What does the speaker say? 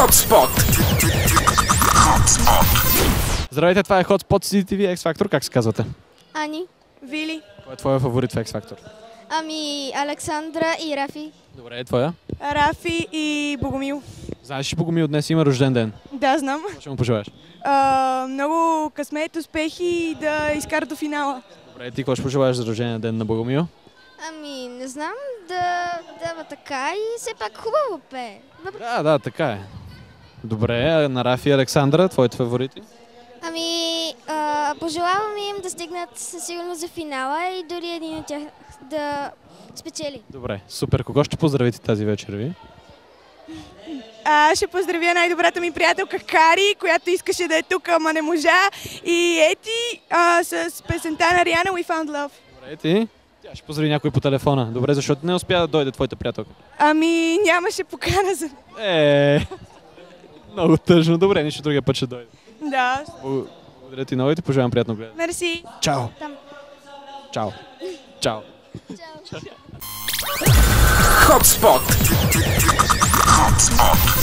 Hotspot. Здравейте, това е Hotspot CTV X Factor. Как се казвате? Ани. Вили. Кой е твоя фаворит в X Factor? Ами, Александра и Рафи. Добре, е твоя? Рафи и Богомил. Знаеш ли, Богомил днес има рожден ден? Да, знам. Какво ще му пожелаеш? Много късмет, успехи и да изкара до финала. Добре, ти какво ще пожелаеш за рождения ден на Богомил? Ами, не знам да дава така и все пак хубаво пее. Да, така е. Добре, а на Рафи и Александра, твоите фаворити? Ами, пожелавам им да стигнат със сигурност за финала и дори един от тях да спечели. Добре, супер. Кого ще поздравите тази вечер ви? Ще поздравя най-добрата ми приятелка Кари, която искаше да е тук, ама не можа. И Ети с песента на Риана We Found Love. Добре, ти? Тя ще поздрави някой по телефона. Добре, защото не успя да дойде твоята приятелка. Ами нямаше покана за... Много тъжно. Добре, нищо другия път ще дойде. Да. Благодаря ти много и ти пожелавам приятно гледане. Мерси. Чао. Там. Чао. Чао. Чао. Hotspot. Hotspot.